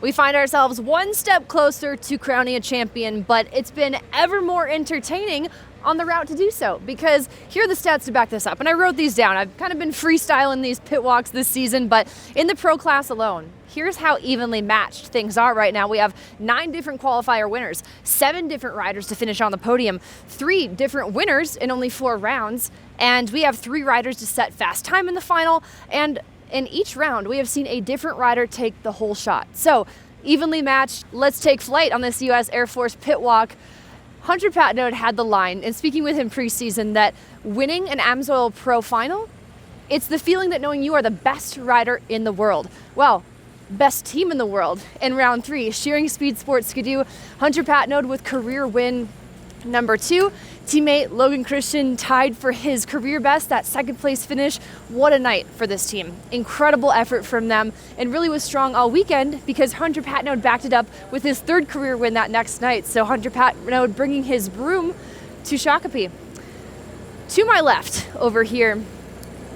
We find ourselves one step closer to crowning a champion, but it's been ever more entertaining on the route to do so, because here are the stats to back this up. And I wrote these down. I've kind of been freestyling these pit walks this season, but in the pro class alone, here's how evenly matched things are right now. We have 9 different qualifier winners, 7 different riders to finish on the podium, 3 different winners in only 4 rounds, and we have 3 riders to set fast time in the final, and in each round, we have seen a different rider take the whole shot. So, evenly matched. Let's take flight on this U.S. Air Force pit walk. Hunter Patnode had the line, and speaking with him preseason, that winning an AMSOIL Pro Final, it's the feeling that knowing you are the best rider in the world. Well, best team in the world. In round 3, Shearing Speed Sports Skidoo, Hunter Patnode with career win number 2. Teammate Logan Christian tied for his career best, that second place finish. What a night for this team. Incredible effort from them, and really was strong all weekend because Hunter Patnode backed it up with his 3rd career win that next night. So Hunter Patnode bringing his broom to Shakopee. To my left over here,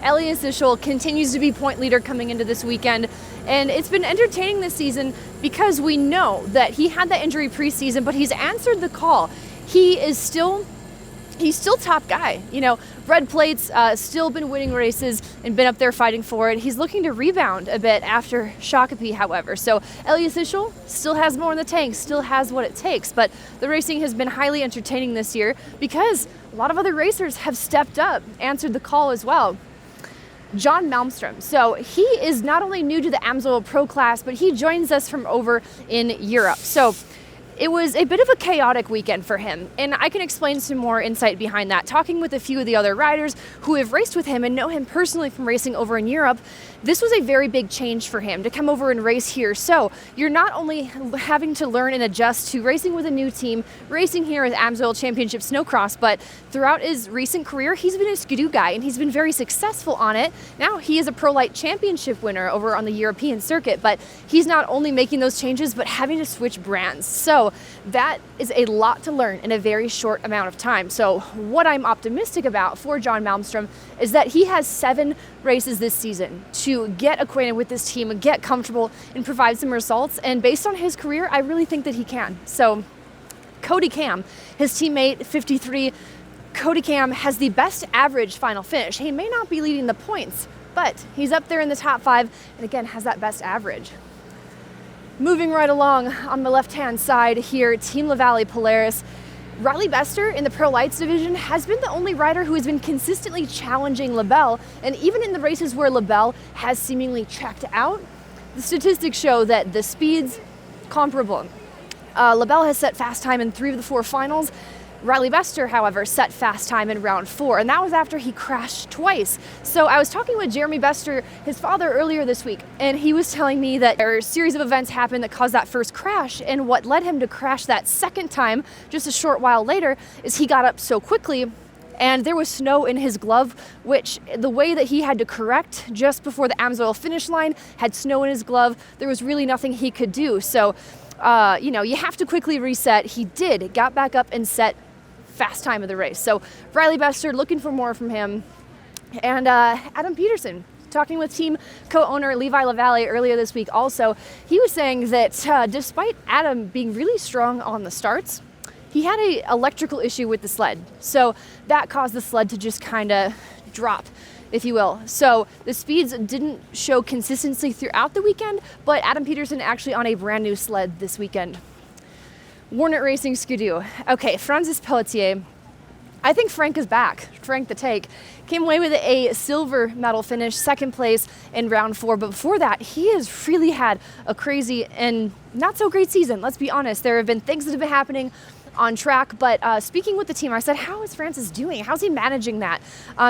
Eli Levallee continues to be point leader coming into this weekend, and it's been entertaining this season because we know that he had that injury preseason, but he's answered the call. He's still top guy. You know, red plates, still been winning races and been up there fighting for it. He's looking to rebound a bit after Shakopee, however. So Eli Levallee still has more in the tank, still has what it takes. But the racing has been highly entertaining this year because a lot of other racers have stepped up, answered the call as well. John Malmstrom. So he is not only new to the AMSOIL Pro class, but he joins us from over in Europe. So it was a bit of a chaotic weekend for him, and I can explain some more insight behind that. Talking with a few of the other riders who have raced with him and know him personally from racing over in Europe, this was a very big change for him to come over and race here. So you're not only having to learn and adjust to racing with a new team, racing here at AMSOIL Championship Snocross, but throughout his recent career, he's been a Skidoo guy, and he's been very successful on it. Now he is a Pro Lite Championship winner over on the European circuit, but he's not only making those changes, but having to switch brands. So that is a lot to learn in a very short amount of time. So what I'm optimistic about for John Malmstrom is that he has 7 races this season to get acquainted with this team, get comfortable, and provide some results. And based on his career, I really think that he can. So Cody Cam, his teammate 53, Cody Cam has the best average final finish. He may not be leading the points, but he's up there in the top 5 and again has that best average. Moving right along on the left-hand side here, Team Levallee Polaris. Riley Bester in the Pro Lights division has been the only rider who has been consistently challenging LaBelle, and even in the races where LaBelle has seemingly checked out, the statistics show that the speed's comparable. LaBelle has set fast time in 3 of the 4 finals. Riley Bester, however, set fast time in round 4, and that was after he crashed twice. So I was talking with Jeremy Bester, his father, earlier this week, and he was telling me that a series of events happened that caused that first crash, and what led him to crash that second time just a short while later is he got up so quickly and there was snow in his glove, which the way that he had to correct just before the AMSOIL finish line had snow in his glove. There was really nothing he could do. So, you have to quickly reset. He did, got back up and set fast time of the race. So Riley Bester, looking for more from him. And Adam Peterson, talking with team co-owner Eli Levallee earlier this week also, he was saying that despite Adam being really strong on the starts, he had an electrical issue with the sled. So that caused the sled to just kind of drop, if you will. So the speeds didn't show consistency throughout the weekend, but Adam Peterson actually on a brand new sled this weekend. Warnet Racing Skidoo. Okay, Francis Pelletier. I think Frank is back. Frank the Tank came away with a silver medal finish, 2nd place in round 4. But before that, he has really had a crazy and not so great season. Let's be honest. There have been things that have been happening on track, but speaking with the team, I said, how is Francis doing? How's he managing that?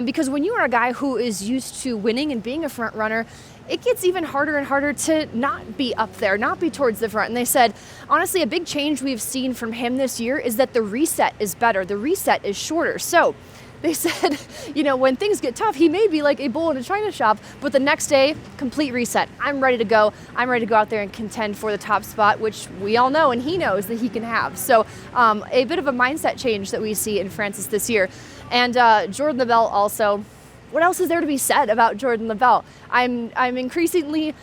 Because when you are a guy who is used to winning and being a front runner, it gets even harder and harder to not be up there, not be towards the front. And they said, honestly, a big change we've seen from him this year is that the reset is better. The reset is shorter. So they said, when things get tough, he may be like a bull in a china shop, but the next day, complete reset. I'm ready to go. I'm ready to go out there and contend for the top spot, which we all know and he knows that he can have. So a bit of a mindset change that we see in Francis this year. And Jordan LaBelle also. What else is there to be said about Jordan LaBelle? I'm increasingly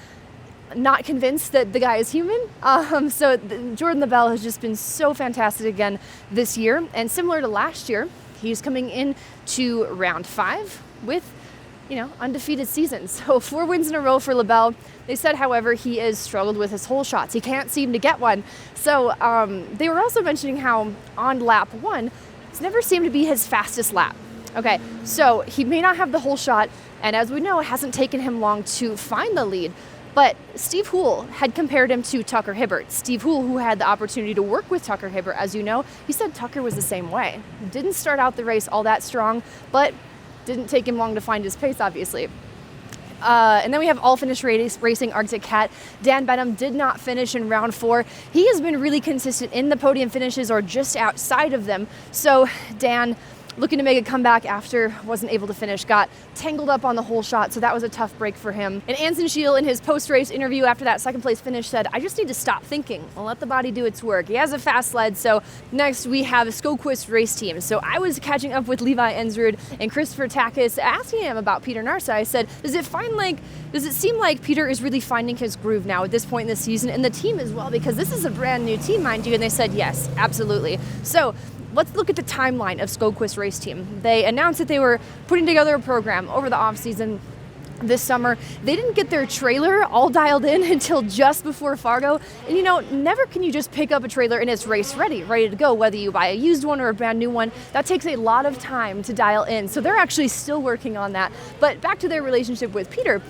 not convinced that the guy is human. Jordan Levallee has just been so fantastic again this year. And similar to last year, he's coming in to round 5 with, undefeated season. So 4 wins in a row for Levallee. They said, however, he has struggled with his hole shots. He can't seem to get one. So they were also mentioning how on lap 1, it's never seemed to be his fastest lap. Okay, so he may not have the hole shot, and as we know, it hasn't taken him long to find the lead. But Steve Houle had compared him to Tucker Hibbert. Steve Houle, who had the opportunity to work with Tucker Hibbert, as you know, he said Tucker was the same way. Didn't start out the race all that strong, but didn't take him long to find his pace, obviously. And then we have All Finish Racing Arctic Cat. Dan Benham did not finish in round 4. He has been really consistent in the podium finishes or just outside of them. So Dan, looking to make a comeback after wasn't able to finish, got tangled up on the hole shot, so that was a tough break for him. And Anson Shield, in his post-race interview after that second place finish, said, I just need to stop thinking and let the body do its work. He has a fast sled. So next we have a Kolkusu race team. So I was catching up with Levi Ensrud and Christopher Takis, asking him about Peter Narsa. I said, does it seem like Peter is really finding his groove now at this point in the season, and the team as well, because this is a brand new team, mind you? And they said, yes, absolutely. So let's look at the timeline of Kolkusu race team. They announced that they were putting together a program over the off season this summer. They didn't get their trailer all dialed in until just before Fargo. And never can you just pick up a trailer and it's race ready to go, whether you buy a used one or a brand new one. That takes a lot of time to dial in. So they're actually still working on that. But back to their relationship with Peter.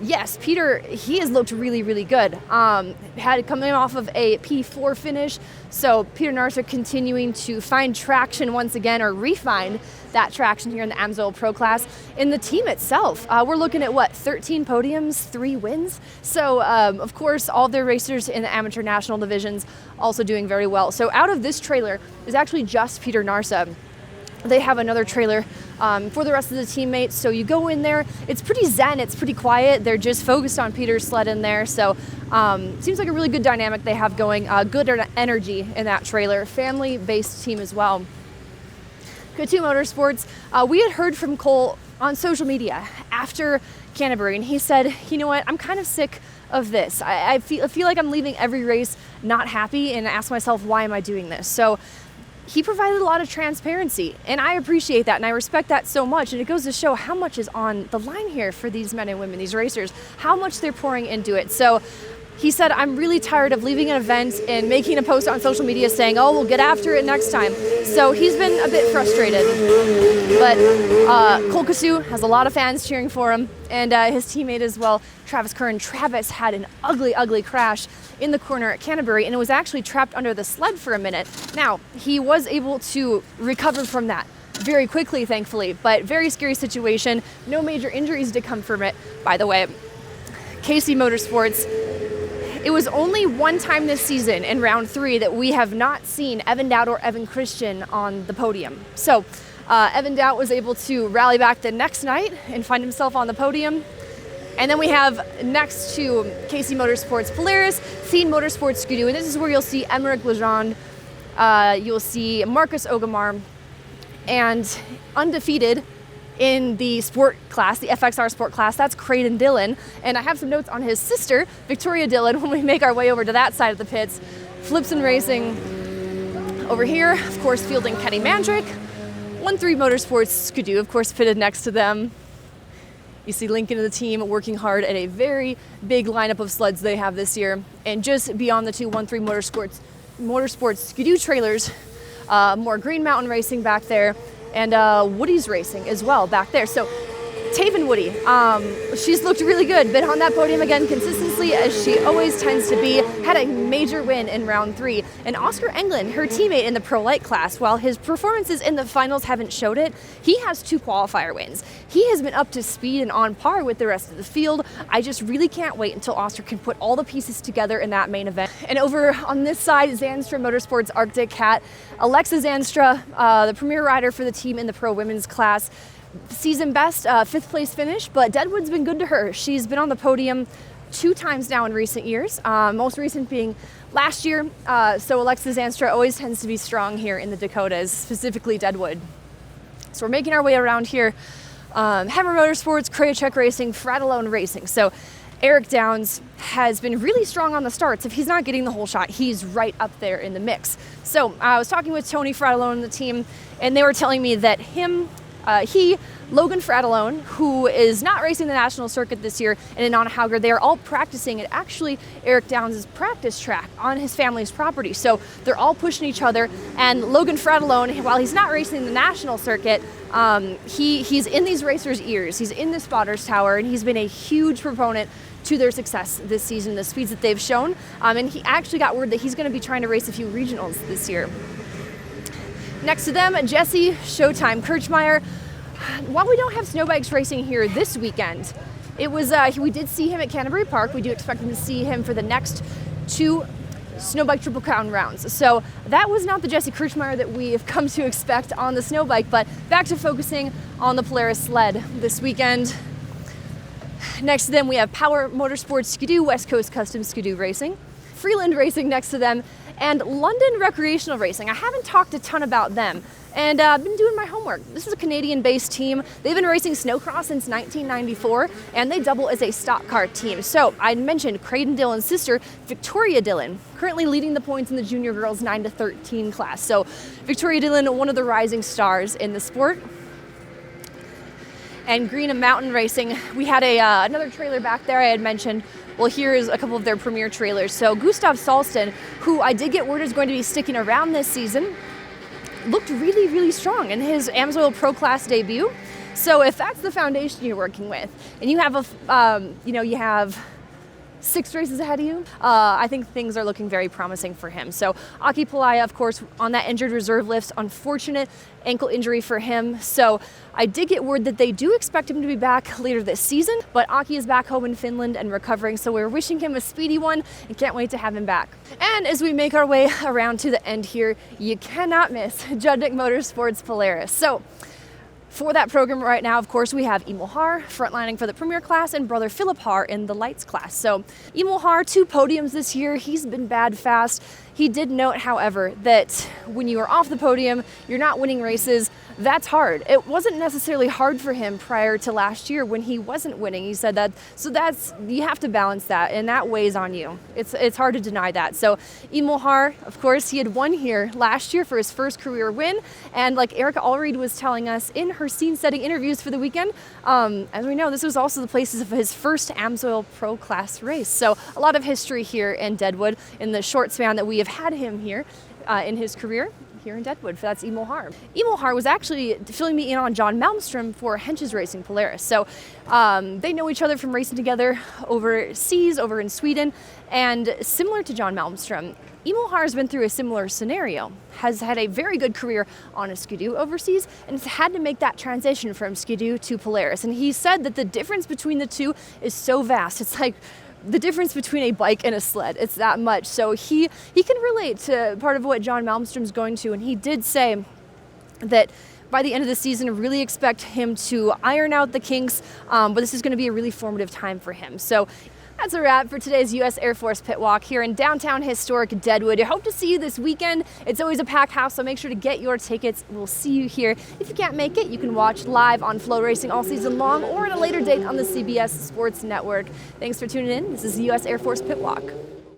Yes, Peter, he has looked really, really good. Had coming off of a P4 finish. So Peter Narsa continuing to find traction once again, or refine that traction here in the AMSOIL Pro class. In the team itself, we're looking at 13 podiums, 3 wins. So of course, all their racers in the amateur national divisions also doing very well. So out of this trailer is actually just Peter Narsa. They have another trailer for the rest of the teammates. So you go in there, it's pretty zen, it's pretty quiet. They're just focused on Peter's sled in there. So seems like a really good dynamic they have going, good energy in that trailer. Family-based team as well. Kolkusu Motorsports, we had heard from Cole on social media after Canterbury, and he said, you know what, I'm kind of sick of this. I feel like I'm leaving every race not happy, and I ask myself, why am I doing this? So he provided a lot of transparency, and I appreciate that, and I respect that so much, and it goes to show how much is on the line here for these men and women, these racers, how much they're pouring into it. So he said, I'm really tired of leaving an event and making a post on social media saying, oh, we'll get after it next time. So he's been a bit frustrated. But Kolkusu has a lot of fans cheering for him, and his teammate as well, Travis Curran. Travis had an ugly, ugly crash in the corner at Canterbury, and it was actually trapped under the sled for a minute. Now, he was able to recover from that very quickly, thankfully, but very scary situation. No major injuries to come from it, by the way. KC Motorsports, it was only one time this season in round 3 that we have not seen Evan Dowd or Evan Christian on the podium. So Evan Dowd was able to rally back the next night and find himself on the podium. And then we have next to KC Motorsports Polaris, Thien Motorsports Skidoo, and this is where you'll see Emmerich Legendre, you'll see Marcus Ogamar, and Undefeated in the sport class, the FXR sport class, that's Creighton Dillon. And I have some notes on his sister, Victoria Dillon, when we make our way over to that side of the pits. Flipson Racing over here, of course, fielding Kenny Mandrick. 1-3 Motorsports Skidoo, of course, pitted next to them. You see Lincoln and the team working hard at a very big lineup of sleds they have this year. And just beyond the 2 1-3 Motorsports Skidoo trailers, more Green Mountain Racing back there, and Woody's Racing as well back there. So Taven Woody, she's looked really good, been on that podium again consistently as she always tends to be, had a major win in round 3. And Oscar Englund, her teammate in the Pro Lite class, while his performances in the finals haven't showed it, he has 2 qualifier wins. He has been up to speed and on par with the rest of the field. I just really can't wait until Oscar can put all the pieces together in that main event. And over on this side, Zandstra Motorsports Arctic Cat, Alexis Zandstra, the premier rider for the team in the Pro Women's class. Season best, 5th place finish, but Deadwood's been good to her. She's been on the podium 2 times now in recent years, most recent being last year. So Alexis Zandstra always tends to be strong here in the Dakotas, specifically Deadwood. So we're making our way around here. Hammer Motorsports, Krajicek Racing, Fratellone Racing. So Eric Downs has been really strong on the starts. If he's not getting the whole shot, he's right up there in the mix. So I was talking with Tony Fratellone and the team, and they were telling me that Logan Fratellone, who is not racing the national circuit this year, and Anna Hauger, they are all practicing at actually Eric Downs' practice track on his family's property. So they're all pushing each other. And Logan Fratellone, while he's not racing the national circuit, he's in these racers' ears. He's in the spotters tower, and he's been a huge proponent to their success this season, the speeds that they've shown. And he actually got word that he's going to be trying to race a few regionals this year. Next to them, Jesse Showtime Kirchmeier. While we don't have snow bikes racing here this weekend, we did see him at Canterbury Park. We do expect to see him for the next 2 snow bike Triple Crown rounds. So that was not the Jesse Kirchmeier that we have come to expect on the snow bike, but back to focusing on the Polaris sled this weekend. Next to them, we have Power Motorsports Skidoo, West Coast Custom Skidoo Racing, Freeland Racing next to them, and London Recreational Racing. I haven't talked a ton about them, and I've been doing my homework. This is a Canadian-based team. They've been racing Snocross since 1994, and they double as a stock car team. So I mentioned Creighton Dillon's sister, Victoria Dillon, currently leading the points in the junior girls 9 to 13 class. So Victoria Dillon, one of the rising stars in the sport. And Green Mountain Racing, we had another trailer back there I had mentioned. Well, here's a couple of their premier trailers. So Gustav Salston, who I did get word is going to be sticking around this season, looked really, really strong in his Amsoil Pro Class debut. So if that's the foundation you're working with, and you have you have 6 races ahead of you, I think things are looking very promising for him. So Aki Pelaia, of course, on that injured reserve list, unfortunate ankle injury for him. So I did get word that they do expect him to be back later this season, but Aki is back home in Finland and recovering, so we're wishing him a speedy one and can't wait to have him back. And as we make our way around to the end here, you cannot miss Judnick Motorsports Polaris. So for that program right now, of course, we have Emil Haar frontlining for the Premier class and brother Philip Haar in the Lights class. So Emil Haar, 2 podiums this year. He's been bad fast. He did note, however, that when you are off the podium, you're not winning races. That's hard. It wasn't necessarily hard for him prior to last year when he wasn't winning. He said that. So you have to balance that, and that weighs on you. It's hard to deny that. So Emil Haar, of course, he had won here last year for his first career win. And like Erica Allreed was telling us in her scene-setting interviews for the weekend, as we know, this was also the places of his first Amsoil Pro Class race. So a lot of history here in Deadwood in the short span that we have had him here in his career here in Deadwood. That's Emil Haar. Emil Haar was actually filling me in on John Malmstrom for Hensch's Racing Polaris. So they know each other from racing together overseas, over in Sweden. And similar to John Malmstrom, Emil Haar has been through a similar scenario, has had a very good career on a Skidoo overseas, and has had to make that transition from Skidoo to Polaris. And he said that the difference between the two is so vast. It's like the difference between a bike and a sled. It's that much. So he can relate to part of what John Malmstrom's going to, and he did say that by the end of the season, really expect him to iron out the kinks, but this is going to be a really formative time for him. So that's a wrap for today's U.S. Air Force Pit Walk here in downtown historic Deadwood. I hope to see you this weekend. It's always a packed house, so make sure to get your tickets. We'll see you here. If you can't make it, you can watch live on Flow Racing all season long or at a later date on the CBS Sports Network. Thanks for tuning in. This is the U.S. Air Force Pit Walk.